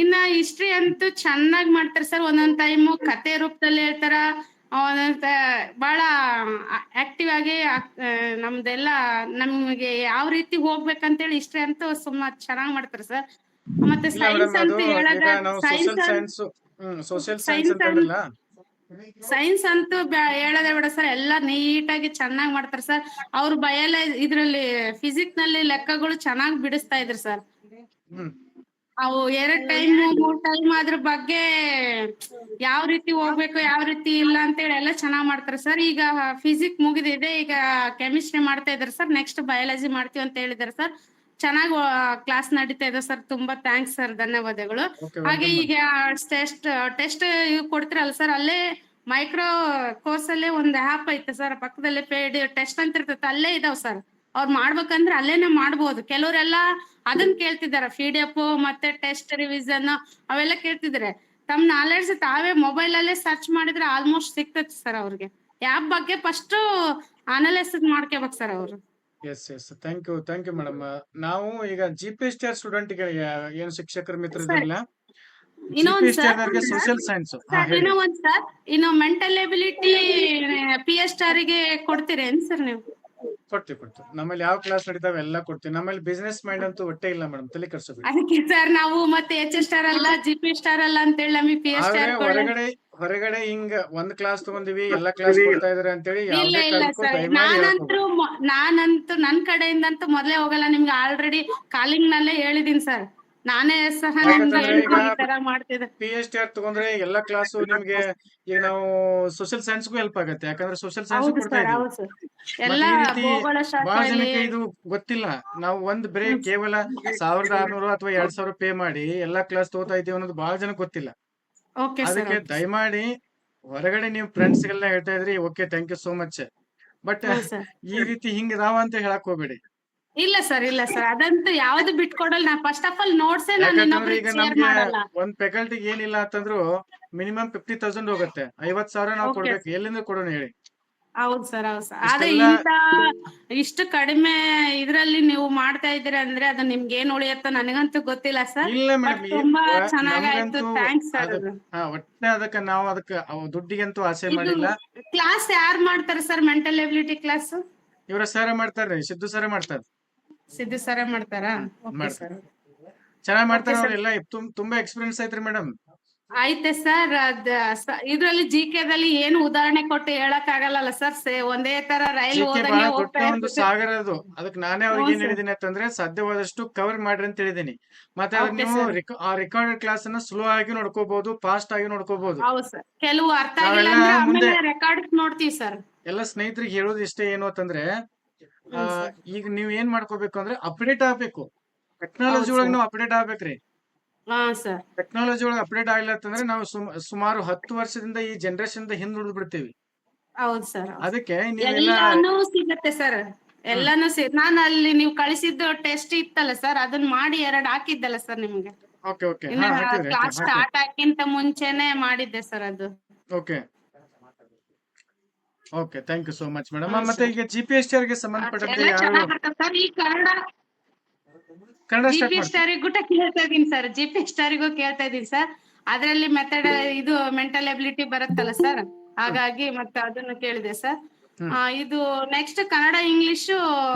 ಇನ್ನ ಹಿಸ್ಟ್ರಿ ಅಂತೂ ಚೆನ್ನಾಗ್ ಮಾಡ್ತಾರ ಸರ್. ಒಂದೊಂದ್ ಟೈಮು ಕತೆ ರೂಪದಲ್ಲಿ ಹೇಳ್ತಾರ. ಒಂದೊಂದ್ ಬಾಳ ಆಕ್ಟಿವ್ ಆಗಿ ನಮ್ದೆಲ್ಲ ನಮ್ಗೆ ಯಾವ ರೀತಿ ಹೋಗ್ಬೇಕಂತೇಳಿ ಹಿಸ್ಟ್ರಿ ಅಂತೂ ಚೆನ್ನಾಗ್ ಮಾಡ್ತಾರ ಸರ್. ಮತ್ತೆ ಇಲ್ಲ ಸೈನ್ಸ್ ಮೇಡಮ್, ಅದು ಅಂತೂ ಈಗ ನಾವು ಸೋಷಿಯಲ್ ಸೈನ್ಸ್ ಸೈನ್ಸ್ ಅಂತಂದ್ರಲ್ಲ. ಸೈನ್ಸ್ ಅಂತೂ ಹೇಳೋದೇ ಬೇಡ ಸರ್. ಎಲ್ಲಾ ನೀಟಾಗಿ ಚೆನ್ನಾಗ್ ಮಾಡ್ತಾರ ಸರ್. ಅವ್ರು ಇದ್ರಲ್ಲಿ ಫಿಸಿಕ್ಸ್ ನಲ್ಲಿ ಲೆಕ್ಕಗಳು ಚೆನ್ನಾಗ್ ಬಿಡಿಸ್ತಾ ಇದ್ರು ಸರ್. ಹ್ಮ್ ಅವು 2 ಟೈಮ್ 3 ಟೈಮ್ ಅದ್ರ ಬಗ್ಗೆ ಯಾವ ರೀತಿ ಹೋಗ್ಬೇಕು ಯಾವ ರೀತಿ ಇಲ್ಲ ಅಂತೇಳಿ ಎಲ್ಲ ಚೆನ್ನಾಗ್ ಮಾಡ್ತಾರ ಸರ್. ಈಗ ಫಿಸಿಕ್ಸ್ ಮುಗಿದಿದೆ, ಈಗ ಕೆಮಿಸ್ಟ್ರಿ ಮಾಡ್ತಾ ಇದಾರೆ ಸರ್. ನೆಕ್ಸ್ಟ್ ಬಯಾಲಜಿ ಮಾಡ್ತೀವಿ ಅಂತ ಹೇಳಿದಾರೆ ಸರ್. ಚೆನ್ನಾಗ್ ಕ್ಲಾಸ್ ನಡೀತಾ ಇದೆ ಸರ್. ತುಂಬಾ ಥ್ಯಾಂಕ್ಸ್ ಸರ್, ಧನ್ಯವಾದಗಳು. ಓಕೆ, ಹಾಗೆ ವೆಲ್ಕಮ್ ಈಗ ಟೆಸ್ಟ್ ಕೊಡ್ತಿರಲ್ಲ ಸರ್, ಅಲ್ಲೇ ಮೈಕ್ರೋ ಕೋರ್ಸ್ ಅಲ್ಲೇ ಒಂದ್ ಆಪ್ ಐತೆ ಸರ್. ಪಕ್ಕದಲ್ಲೇ ಪೇಡ್ ಟೆಸ್ಟ್ ಅಂತ ಇರ್ತೈತೆ, ಅಲ್ಲೇ ಇದಾವ್ ಸರ್. ಅವ್ರು ಮಾಡ್ಬೇಕಂದ್ರೆ ಅಲ್ಲೇನೆ ಮಾಡ್ಬೋದು. ಕೆಲವರೆಲ್ಲ ಅದನ್ನ ಕೇಳ್ತಿದಾರೆ, PDF ಮತ್ತೆ ಟೆಸ್ಟ್ ರಿವಿಷನ್ ಅವೆಲ್ಲ ಕೇಳ್ತಿದಾರೆ. ತಮ್ಮ ನಾಲೆಡ್ಜ್ ತಾವೇ ಮೊಬೈಲ್ ಅಲ್ಲೇ ಸರ್ಚ್ ಮಾಡಿದ್ರೆ ಆಲ್ಮೋಸ್ಟ್ ಸಿಗ್ತೈತಿ ಸರ್. ಅವ್ರಿಗೆ ಆಪ್ ಬಗ್ಗೆ ಫಸ್ಟ್ ಅನಲೈಸಿಸ್ ಮಾಡ್ಕೋಬೇಕು ಸರ್ ಅವರು. Yes thank you madam. ನಾವು ಈಗ GPSTR ಸ್ಟೂಡೆಂಟ್ ಗೆ ಏನು ಶಿಕ್ಷಕರ ಮಿತ್ರ ಸರ್ ಇದ್ರಲ್ಲ, ಇನ್ನೊಂದ್ GPSTR ನವರಿಗೆ ಸೋಷಿಯಲ್ ಸೈನ್ಸ್ ಹೇಳಿ. ಇನ್ನೂ ಒಂದ್ ಸರ್, ಇನ್ನು ಮೆಂಟಲ್ ಎಬಿಲಿಟಿ PSTR ಗೆ ಕೊಡ್ತೀರೇನ್ ಸರ್ ನೀವು? ಕೊಡ್ತೀವಿ. ನಮ್ಮಲ್ಲಿ ಯಾವ ಕ್ಲಾಸ್ ನಡೀತಾವೆ ಎಲ್ಲ ಕೊಡ್ತೀವಿ. ನಮ್ಮಲ್ಲಿ ಬಿಸ್ನೆಸ್ ಮೈಂಡ್ ಅಂತೂ ಒಟ್ಟೆ ಇಲ್ಲ ಮೇಡಮ್, ತಲೆ ಕೆಡಿಸಬೇಡಿ. ಅದಕ್ಕೆ ಸರ್ ನಾವು ಮತ್ತೆ HS ಅಲ್ಲ GP ಅಲ್ಲ ಅಂತೇಳಿ ನಮಗೆ ಆದ್ರೆ PSTR ಹೊರಗಡೆ ಹಿಂಗ ಒಂದ್ ಕ್ಲಾಸ್ ತಗೊಂಡಿವಿ ಎಲ್ಲಾ ಕ್ಲಾಸ್ ಕೊಡ್ತಾ ಇದಾರೆ ಅಂತೇಳಿ ಇಲ್ಲ ಯಾವುದೇ ಇಲ್ಲ ಕಾರಣಕ್ಕೂ ಸರ್. ದಯಮಾಡಿ ನಾನಂತೂ ನನ್ ಕಡೆಯಿಂದಂತೂ ಮೊದ್ಲೇ ಹೋಗಲ್ಲ. ನಿಮ್ಗೆ ಆಲ್ರೆಡಿ ಕಾಲಿಂಗ್ ನಲ್ಲೇ ಹೇಳಿದೀನಿ ಸರ್. ನಾನೇ ಸಹ ನಿಮ್ಗೆ ಯಾಕಂತಂದ್ರೆ ಈಗ ಈ ತರ ಮಾಡ್ತಿದ್ದೆ. PSTR ತಗೊಂಡ್ರೆ ಎಲ್ಲಾ ಕ್ಲಾಸು ನಿಮ್ಗೆ, ಈಗ ನಾವು ಸೋಷಿಯಲ್ ಸೈನ್ಸ್ಗೂ ಹೆಲ್ಪ್ ಆಗುತ್ತೆ. ಯಾಕಂದ್ರೆ ಸೋಷಿಯಲ್ ಸೈನ್ಸ್ ಹೌದು ಕೊಡ್ತಾ ಸರ್, ಇದೀವಿ. ಹೌದು ಸರ್. ಮತ್ತೆ ಎಲ್ಲಾ ಈ ರೀತಿ ಭೂಗೋಳಶಾಸ್ತ್ರ ಬಹಳ ಇಲ್ಲಿ ಜನಕ್ಕೆ ಇದು ಗೊತ್ತಿಲ್ಲ. ನಾವು ಬರೀ ಕೇವಲ 1600 ಅಥವಾ 2000 ಪೇ ಮಾಡಿ ಎಲ್ಲಾ ಕ್ಲಾಸ್ ತಗೋತಾ ಇದೀವಿ ಅನ್ನೋದು ಬಹಳ ಜನಕ್ಕೆ ಗೊತ್ತಿಲ್ಲ. Okay sir. ಅದಕ್ಕೆ ದಯಮಾಡಿ ಹೊರಗಡೆ ನೀವು ಫ್ರೆಂಡ್ಸ್ ಗೆಲ್ಲ ಹೇಳ್ತಾ ಇದ್ರಿ, okay thank you so much. But ಹ್ಞೂ ಸರ್. ಈ ರೀತಿ ಹಿಂಗ್ ಇದಾವ ಅಂತ ಹೇಳಕ್ ಹೋಗ್ಬೇಡಿ. ಇಲ್ಲ ಸರ್, ಇಲ್ಲ ಸರ್, ಅದಂತೂ ಯಾವ್ದು ಬಿಟ್ಕೊಡಲ್ಲ. ನಾ ಫಸ್ಟ್ ಆಫ್ ಆಲ್ ನೋಟ್ಸೇ ನಾನು ಯಾಕಂತಂದ್ರೆ ಇನ್ನೊಬ್ರಿಗೆ ಈಗ ಶೇರ್ ನಮ್ಗೆ ಮಾಡಲ್ಲ. ಒಂದ್ ಫ್ಯಾಕಲ್ಟಿಗೆ ಏನಿಲ್ಲ ಅಂತಂದ್ರು ಮಿನಿಮಮ್ 50,000 ಹೋಗುತ್ತೆ. 50,000 ನಾವು ಓಕೆ ಕೊಡ್ಬೇಕು. ಎಲ್ಲಿಂದ ಕೊಡೋಣ ಹೇಳಿ? ಹೌದು ಸರ್, ಹೌದು ಸರ್. ಆದ್ರೆ ಇಷ್ಟೆಲ್ಲ ಇಷ್ಟು ಕಡಿಮೆ ಇದ್ರಲ್ಲಿ ನೀವು ಮಾಡ್ತಾ ಇದ್ದೀರಾ ಅಂದ್ರೆ ಅದು ನಿಮ್ಗೆ ಏನ್ ಉಳಿಯತ್ತೋ ನನಗಂತೂ ಗೊತ್ತಿಲ್ಲ ಸರ್. ಇಲ್ಲ ಬಟ್ ಮೇಡಮ್, ತುಂಬಾ ಚೆನ್ನಾಗಾಯ್ತು. ನಮ್ಗಂತೂ ಥ್ಯಾಂಕ್ಸ್ ಸರ್. ಅದಕ್ ಒಟ್ಟೆ ಅದಕ್ಕೆ ನಾವು ದುಡ್ಡಿಗಂತೂ ಆಸೆ ಇದು ಮಾಡಿಲ್ಲ. ಕ್ಲಾಸ್ ಯಾರು ಮಾಡ್ತಾರೆ ಸರ್? ಮೆಂಟಲ್ ಎಬಿಲಿಟಿ ಕ್ಲಾಸ್ ಇವರ ಸರ ಮಾಡ್ತಾರ್ರಿ, ಸಿದ್ದು ಸರ ಮಾಡ್ತಾರ. ಸಿದ್ದು ಸರ ಮಾಡ್ತಾರಾ? ಓಕೆ ಮಾಡ್ತಾರ, ಸರ್. ಚೆನ್ನಾಗ್ ಮಾಡ್ತಾರ. Okay sir. ಅವ್ರೆಲ್ಲ ತುಂಬಾ ಎಕ್ಸ್ಪೀರಿಯನ್ಸ್ ಐತ್ರಿ ಮೇಡಮ್. ಆಯ್ತೆ ಸರ್. ಇದ್ರಲ್ಲಿ ದಲ್ಲಿ ಏನು ಉದಾಹರಣೆ ಕೊಟ್ಟು ಹೇಳಕ್ ಆಗಲ್ಲ ಸರ್. ಒಂದೇ ತರ ರೈಲ್ GK ಬಹಳ ಹೋದಂಗೆ ದೊಡ್ಡ ಹೋಗ್ತಾ ಒಂದು ಇರ್ತದೆ. ಸಾಗರ ಅದು. ಅದಕ್ಕೆ ನಾನೇ ಹ್ಞೂ ಅವ್ರಿಗೆ ಏನ್ ಸರ್. ಹೇಳಿದೀನಿ ಅಂತಂದ್ರೆ, ಸಾಧ್ಯವಾದಷ್ಟು ಕವರ್ ಮಾಡ್ರಿ ಅಂತ ಹೇಳಿದೀನಿ. ಮತ್ತೆ ಅದನ್ನ ಓಕೆ ನೀವು ಸರ್. ಆ ರೆಕಾರ್ಡೆಡ್ ಕ್ಲಾಸ್ ಅನ್ನ ಸ್ಲೋ ಆಗಿ ನೋಡ್ಕೋಬಹುದು, ಫಾಸ್ಟ್ ಆಗಿ ನೋಡ್ಕೋಬಹುದು. ಹೌದು ಸರ್. ಕೆಲವು ಅರ್ಥ ಆಗಿಲ್ಲ ನಾವೆಲ್ಲ ಅಂದ್ರೆ ಮುಂದೆ ಆಮೇಲೆ ರೆಕಾರ್ಡ್ ನೋಡ್ತೀವಿ ಸರ್. ಎಲ್ಲ ಸ್ನೇಹಿತರಿಗೆ ಹೇಳೋದು ಇಷ್ಟೇ, ಏನು ಅಂತಂದ್ರೆ, ಹ್ಮ್ ಸರ್. ಈಗ ನೀವ್ ಏನ್ ಮಾಡ್ಕೋಬೇಕು ಅಂದ್ರೆ ಅಪ್ಡೇಟ್ ಆಗ್ಬೇಕು. ಟೆಕ್ನಾಲಜಿ ಹೌದು ಒಳಗೆ ಸರ್. ನಾವು ಅಪ್ಡೇಟ್ ಆಗ್ಬೇಕ್ರಿ. ಹಾ ಸರ್. ಟೆಕ್ನಾಲಜಿ ಒಳಗೆ ಅಪ್ಡೇಟ್ ಆಗಿಲ್ಲ ಅಂತಂದ್ರೆ ನಾವು ಸುಮಾರು 10 ವರ್ಷದಿಂದ ಈ ಜನರೇಷನ್ ಹಿಂದ್ ಉಳಿದ್ ಬಿಡ್ತೀವಿ. ಹೌದು ಸರ್. ಅದಕ್ಕೆ ನೀವೆಲ್ಲ ಎಲ್ಲಾನು ಸಿಗತ್ತೆ ಸರ್. ಹ್ಮ್ ಎಲ್ಲಾನು ನಾನು ಅಲ್ಲಿ ನೀವು ಕಳಿಸಿದ್ದು ಟೆಸ್ಟ್ ಇತ್ತಲ್ಲ ಸರ್, ಅದನ್ನ ಮಾಡಿ 2 ಹಾಕಿದ್ದಲ್ಲ ಸರ್ ನಿಮ್ಗೆ. ಓಕೆ ಇನ್ನ ಹಾಕಿವ್ರಿ, ಕ್ಲಾಸ್ ಹಾಕಿ. ಸ್ಟಾರ್ಟ್ ಆಕ್ಕಿಂತ ಮುಂಚೆನೆ ಮಾಡಿದ್ದೆ ಸರ್ ಅದು. Okay thank you so much madam. Hmm ಮತ್ತೆ ಸರ್. ಈಗ GPSTR ಗೆ ಸಂಬಂಧಪಟ್ಟಂತೆ ಎಲ್ಲ ಯಾರು ಚೆನ್ನಾಗ್ ಬರ್ತದೆ ಸರ್. ಈ ಕನ್ನಡ ಸ್ಟಾರ್ಟ್ GP ಮಾಡ್ತೀವಿ? ಸ್ಟಾರಿಗೂ ಕೇಳ್ತಾ ಇದೀನಿ ಸರ್. GP ಸ್ಟಾರಿಗೂ ಕೇಳ್ತಾ ಇದೀನಿ ಸರ್. ಅದ್ರಲ್ಲಿ ಮೆಥಡ್ ಇದು ಮೆಂಟಲ್ ಎಬಿಲಿಟಿ ಬರುತ್ತಲ್ಲ ಸರ್, ಹಾಗಾಗಿ ಮತ್ತೆ ಅದನ್ನು ಕೇಳಿದೆ ಸರ್. ಹ್ಮ್ ಇದು ನೆಕ್ಸ್ಟ್ ಕನ್ನಡ ಇಂಗ್ಲಿಷ್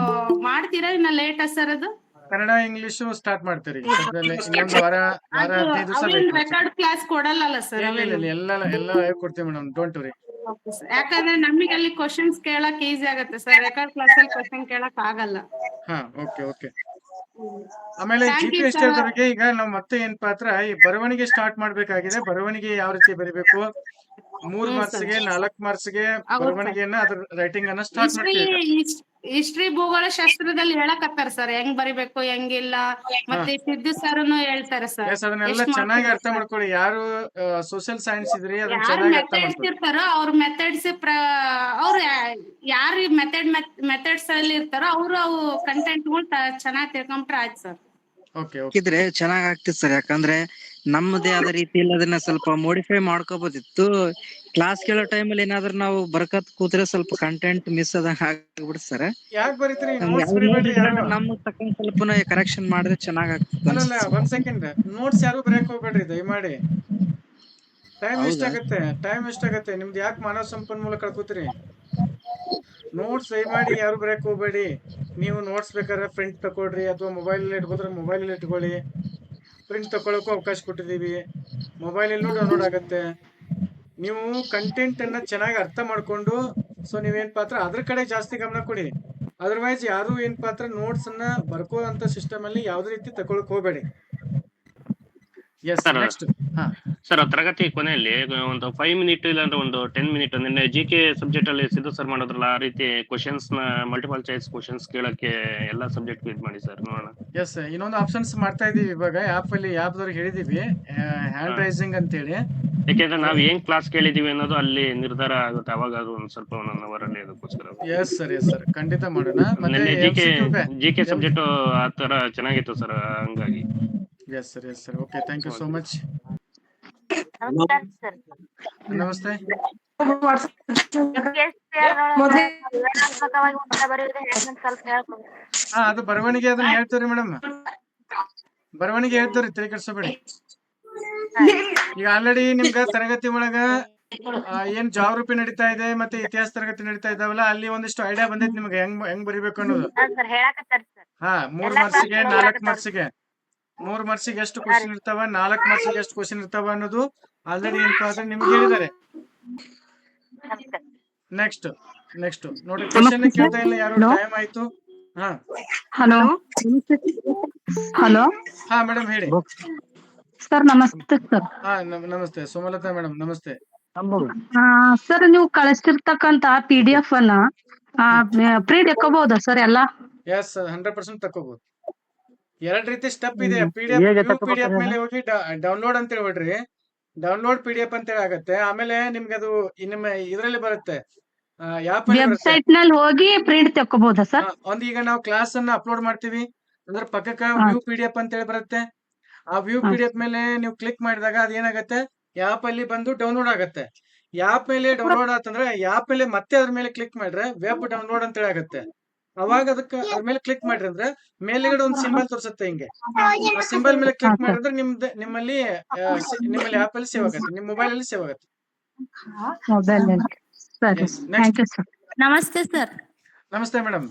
ಮಾಡ್ತೀರಾ ಇನ್ನ ಲೇಟಾ ಸರ್ ಅದು? ಕನ್ನಡ ಇಂಗ್ಲಿಷು ಸ್ಟಾರ್ಟ್ ಮಾಡ್ತೀರಿ ಸದ್ಯದಲ್ಲೇ. ಇನ್ನೊಂದು ವಾರ ಅದು 15 ದಿವಸ ಅವೇನ್ ಬೇಕು. ರೆಕಾರ್ಡ್ ಕ್ಲಾಸ್ ಕೊಡಲ್ಲ ಸರ್ ಅವೇನು? ಎಲ್ಲ ಹೇಳ್ಕೊಡ್ತೀವಿ ಮೇಡಮ್, ಡೋಂಟ್ ವರಿ. ಯಾಕಂದ್ರೆ ನಮಗೆ ಅಲ್ಲಿ ಕ್ವಶನ್ಸ್ ಕೇಳಕ್ ಈಸಿ ಆಗತ್ತೆ ಸರ್. ರೆಕಾರ್ಡ್ ಕ್ಲಾಸ್ ಅಲ್ಲಿ ಕ್ವಶನ್ ಕೇಳಕ್ ಆಗಲ್ಲ. ಓಕೆ. ಆಮೇಲೆ ಥ್ಯಾಂಕ್ ಯು GPSTR ಸರ್. ದವರಿಗೆ ಈಗ ನಾವು ಮತ್ತೆ ಏನ್ ಪಾತ್ರ, ಈ ಬರವಣಿಗೆ ಸ್ಟಾರ್ಟ್ ಮಾಡ್ಬೇಕಾಗಿದೆ. ಬರವಣಿಗೆ ಯಾವ ರೀತಿ ಬರಿಬೇಕು, 3 ಹ್ಮ್ ಸರ್. ಮಾರ್ಕ್ಸ್ಗೆ 4 ಮಾರ್ಕ್ಸ್ಗೆ ಹೌದು ಸರ್. ಬರವಣಿಗೆಯನ್ನ ಅದ್ರ ರೈಟಿಂಗ್ ಅನ್ನ ಸ್ಟಾರ್ಟ್ ಮಾಡ್ತೀವಿ ಈಗ. ಹಿಸ್ಟ್ರಿ ಭೂಗೋಳ ಶಾಸ್ತ್ರದಲ್ಲಿ ಹೇಳಕತ್ತಾರ ಸರ್, ಹೆಂಗ್ ಬರಿಬೇಕು ಹೆಂಗಿಲ್ಲ. ಹಾ ಮತ್ತೆ ಸಿದ್ದು ಸರ್ನು ಹೇಳ್ತಾರೆ ಸರ್ ಅದನ್ನೆಲ್ಲ ಎಷ್ಟ್ ಚೆನ್ನಾಗಿ ಮಾಡ್ತಾರೆ ಅರ್ಥ ಸರ್. ಮಾಡ್ಕೊಳ್ಳಿ. ಯಾರು ಸೋಷಿಯಲ್ ಸೈನ್ಸ್ ಇದ್ರಿ ಅದನ್ನ ಯಾರು ಚೆನ್ನಾಗಿ ಅರ್ಥ ಮೆಥಡ್ಸ್ ಮಾಡ್ಕೊಳ್ಳಿ. ಇರ್ತಾರೋ ಅವ್ರ ಮೆಥಡ್ಸ್ ಅವ್ರು ಯಾರು ಮೆಥಡ್ಸ್ ಅಲ್ಲಿ ಇರ್ತಾರೋ ಅವ್ರು ಅವು ಕಂಟೆಂಟ್ ಗಳು ಚೆನ್ನಾಗಿ ತಿಳ್ಕೊಂಡ್ರೆ ಆಯ್ತು ಸರ್. ಓಕೆ ಇದ್ರೆ ಚೆನ್ನಾಗ್ ಆಗ್ತಿತ್ತು ಸರ್. ಯಾಕಂದ್ರೆ ನಮ್ಮದೇ ಆದ ರೀತಿಯಲ್ಲಿ ಅದನ್ನ ಸ್ವಲ್ಪ ಮೋಡಿಫೈ ಮಾಡ್ಕೋಬೋದಿತ್ತು. ಕ್ಲಾಸ್ ಕೇಳೋ ಟೈಮಲ್ಲಿ ಏನಾದ್ರು ನಾವು ಬರ್ಕತ್ ಕೂತ್ರೆ ಸ್ವಲ್ಪ ಕಂಟೆಂಟ್ ಮಿಸ್ ಆದಂಗ ಆಗ್ಬಿಡುತ್ತೆ ಸರ್. ಯಾಕೆ ಬರೀತೀರಿ? ನಮ್ಗೆ ನೋಟ್ಸ್ ಅವ್ರು ಬರಿಬೇಡ್ರಿ ಯಾರು. ನೋಡಿದ್ರೆ ನಮ್ಮ ತಕ್ಕ ಸ್ವಲ್ಪ ಕರೆಕ್ಷನ್ ಮಾಡಿದ್ರೆ ಚೆನ್ನಾಗಾಗ್ತದೆ ಅಲ್ಲಲ್ಲ, ಅನ್ಸುತ್ತೆ. ಒಂದ್ ಸೆಕೆಂಡ್. ನೋಟ್ಸ್ ಯಾರು ಬರೆಯಕ್ ಹೋಗ್ಬೇಡ್ರಿ ದಯಮಾಡಿ. ಟೈಮ್ ವೇಸ್ಟ್ ಹೌದಾ? ಆಗತ್ತೆ, ಟೈಮ್ ವೇಸ್ಟ್ ಆಗತ್ತೆ. ನಿಮ್ದು ಯಾಕೆ ಮಾನವ ಸಂಪನ್ಮೂಲ ಕಳ್ಕೊತೀರಿ? ನೋಟ್ಸ್ ದಯಮಾಡಿ ಯಾರು ಬರೆಯಕ್ ಹೋಗ್ಬೇಡಿ. ನೀವು ನೋಟ್ಸ್ ಬೇಕಾದ್ರೆ ಪ್ರಿಂಟ್ ತಕೊಳ್ರಿ, ಅಥವಾ ಮೊಬೈಲ್ ಇಟ್ಕೋದ್ರೆ ಮೊಬೈಲ್ ಇಟ್ಕೊಳ್ಳಿ. ಪ್ರಿಂಟ್ ತಗೊಳಕ್ಕೂ ಅವಕಾಶ ಕೊಟ್ಟಿದೀವಿ. ಮೊಬೈಲ್ ಡೌನ್ಲೋಡ್ ಆಗತ್ತೆ. ನೀವು ಕಂಟೆಂಟ್ ಅನ್ನ ಚೆನ್ನಾಗಿ ಅರ್ಥ ಮಾಡ್ಕೊಂಡು, ಸೊ ನೀವೇನ್ ಪಾತ್ರ ಅದ್ರ ಕಡೆ ಜಾಸ್ತಿ ಗಮನ ಕೊಡಿ. ಅದರ್ವೈಸ್ ಯಾರು ಏನ್ ಪಾತ್ರ ನೋಟ್ಸ್ ಅನ್ನ ಬರ್ಕೋ ಅಂತ ಸಿಸ್ಟಮ್ ಅಲ್ಲಿ ಯಾವ್ದೇ ರೀತಿ ತಗೊಳಕ್ ಹೋಗ್ಬೇಡಿ. Yes, sir next. ಹಾ ಸರ್, ತರಗತಿ ಕೊನೆಯಲ್ಲಿ ಒಂದು 5 ಮಿನಿಟ್ ಇಲ್ಲಾಂದ್ರೆ ಒಂದು 10 ಮಿನಿಟ್ ನಿನ್ನೆ GK ಸಬ್ಜೆಕ್ಟ್ ಅಲ್ಲಿ ಸಿದ್ದು ಸರ್ ಮಾಡೋದ್ರಲ್ಲ, ಆ ರೀತಿ ಕ್ವಶನ್ಸ್ ನ ಮಲ್ಟಿಪಲ್ ಚಾಯ್ಸ್ ಕ್ವಶನ್ಸ್ ಕೇಳಕ್ಕೆ ಎಲ್ಲಾ ಸಬ್ಜೆಕ್ಟ್ ಇದು ಮಾಡಿ ಸರ್, ನೋಡೋಣ. ಎಸ್, ಇನ್ನೊಂದು ಆಪ್ಷನ್ಸ್ ಮಾಡ್ತಾ ಇದೀವಿ ಇವಾಗ ಆಪ್ ದವ್ರಿಗೆ ಹೇಳಿದೀವಿ, ಹ್ಯಾಂಡ್ ರೈಸಿಂಗ್ ಅಂತೇಳಿ. ಯಾಕೆಂದ್ರೆ ನಾವ್ ಏನ್ ಕ್ಲಾಸ್ ಕೇಳಿದೀವಿ ಅನ್ನೋದು ಅಲ್ಲಿ ನಿರ್ಧಾರ ಆಗುತ್ತೆ. ಅವಾಗ ಅದು ಒಂದ್ ಸ್ವಲ್ಪ 1 ಅವರ್ ಅಲ್ಲಿ ಅದಕ್ಕೋಸ್ಕರ. ಎಸ್ ಸರ್, ಖಂಡಿತ ಮಾಡೋಣ. ಮತ್ತೆ ನಿನ್ನೆ GK MCQ ಸಬ್ಜೆಕ್ಟ್ ಆ ತರ ಚೆನ್ನಾಗಿತ್ತು ಸರ್, ಹಂಗಾಗಿ. Yes sir, okay, thank you so much. ನಮಸ್ಕಾರ ಸರ್. ನಮಸ್ತೆ. ವಿವರಣಾತ್ಮಕವಾಗಿ ಉತ್ತರ ಬರೆಯುವುದು ಹೇಗೆ ಸ್ವಲ್ಪ ಹೇಳ್ಬೋದು? ಅದು ಬರವಣಿಗೆ ಅದನ್ನ ಹೇಳ್ತೀವ್ರಿ ಮೇಡಮ್. ಬರವಣಿಗೆ ಹೇಳ್ತೀವ್ರಿ, ತಲೆ ಕೆಡ್ಸೋಬೇಡಿ. ಈಗ ಆಲ್ರೆಡಿ ನಿಮ್ಗ ತರಗತಿ ಒಳಗ ಏನ್ ಜಾಗೃತಿ ನಡೀತಾ ಇದೆ, ಮತ್ತೆ ಇತಿಹಾಸ ತರಗತಿ ನಡೀತಾ ಇದಾವಲ್ಲ, ಅಲ್ಲಿ ಒಂದಿಷ್ಟು ಐಡಿಯಾ ಬಂದೈತಿ ನಿಮ್ಗೆ ಹೆಂಗ್ ಬರಿಬೇಕು ಅನ್ನೋದು. Sir ಹೇಳಕತ್ತಾರ sir. 3 ಮಾರ್ಕ್ಸಿಗೆ 4 ಮಾರ್ಕ್ಸಿಗೆ 3 ಮಾರ್ಕ್ಸಿಗೆ ಎಷ್ಟು ಕ್ವಶನ್ ಇರ್ತಾವ, 4 ಮಾರ್ಕ್ಸಿಗೆ ಎಷ್ಟು ಕ್ವಶನ್ ಇರ್ತಾವ ಅನ್ನೋದು ಆಲ್ರೆಡಿ ಏನಪ್ಪಾ ಅಂದ್ರೆ ನಿಮ್ಗೆ ಹೇಳಿದ್ದಾರೆ. ನೆಕ್ಸ್ಟ್ ನೋಡಿ, ಕ್ವಶನ್ ಕೇಳ್ತಾ ಇಲ್ಲ ಯಾರು, ಟೈಮ್ ಆಯ್ತು. ಹಲೋ ಹಾ ಮೇಡಮ್ ಹೇಳಿ. ಸರ್ ನಮಸ್ತೆ ಸರ್. ನಮಸ್ತೆ ಸುಮಲತಾ ಮೇಡಮ್, ನಮಸ್ತೆ. ಸರ್ ನೀವು ಕಳಿಸ್ತಿರ್ತಕ್ಕಂತ PDF ಅನ್ನ ಪ್ರಿಂಟ್ ಎಕ್ಕೋಬಹುದಾ ಸರ್ ಎಲ್ಲ? ಎಸ್, 100% ತಕೋಬಹುದು. 2 ರೀತಿ ಸ್ಟೆಪ್ ಇದೆ. PDF ಮೇಲೆ ಹೋಗಿ ಡೌನ್ಲೋಡ್ ಅಂತ ಹೇಳ್ಬಿಡ್ರಿ. ಡೌನ್ಲೋಡ್ PDF ಅಂತ ಹೇಳಿ ಆಗತ್ತೆ. ಆಮೇಲೆ ನಿಮ್ಗೆ ಅದು ನಿಮ್ಮ ಇದ್ರಲ್ಲಿ ಬರುತ್ತೆ, ವೆಬ್ಸೈಟ್ ನಲ್ಲಿ ಹೋಗಿ ಪ್ರಿಂಟ್ ತಕ್ಕೋಬಹುದಾ ಸರ್? ಈಗ ನಾವು ಕ್ಲಾಸ್ ಅನ್ನ ಅಪ್ಲೋಡ್ ಮಾಡ್ತೀವಿ ಅಂದ್ರೆ ಪಕ್ಕಕ್ಕ ವ್ಯೂ PDF ಅಂತ ಹೇಳಿ ಬರುತ್ತೆ. ಆ ವ್ಯೂ PDF ಮೇಲೆ ನೀವು ಕ್ಲಿಕ್ ಮಾಡಿದಾಗ ಅದೇನಾಗತ್ತೆ, ಆಪ್ ಅಲ್ಲಿ ಬಂದು ಡೌನ್ಲೋಡ್ ಆಗತ್ತೆ. ಆಪ್ ಮೇಲೆ ಡೌನ್ಲೋಡ್ ಆತಂದ್ರೆ ಆಪ್ ಮೇಲೆ ಮತ್ತೆ ಅದ್ರ ಮೇಲೆ ಕ್ಲಿಕ್ ಮಾಡ್ರೆ ವೆಬ್ ಡೌನ್ಲೋಡ್ ಅಂತ ಹೇಳಿ ಆಗತ್ತೆ. ಅವಾಗ ಅದ್ರ ಮೇಲೆ ಕ್ಲಿಕ್ ಮಾಡ್ರಿ ಅಂದ್ರೆ ಮೇಲ್ಗಡೆ ಒಂದು ಸಿಂಬಲ್ ತೋರಿಸುತ್ತೆ ಹಿಂಗೆ. ಆ ಸಿಂಬಲ್ ಮೇಲೆ ಕ್ಲಿಕ್ ಮಾಡಿದ್ರೆ ನಿಮ್ಮಲ್ಲಿ ಆಪ್ ಅಲ್ಲಿ ಸೇವ್ ಆಗತ್ತೆ, ನಿಮ್ಮ ಮೊಬೈಲ್ ಅಲ್ಲಿ ಸೇವ್ ಆಗತ್ತೆ. ಸರಿ, ಥ್ಯಾಂಕ್ ಯು ಸರ್. ನಮಸ್ತೆ ಸರ್. ನಮಸ್ತೆ ಮೇಡಮ್.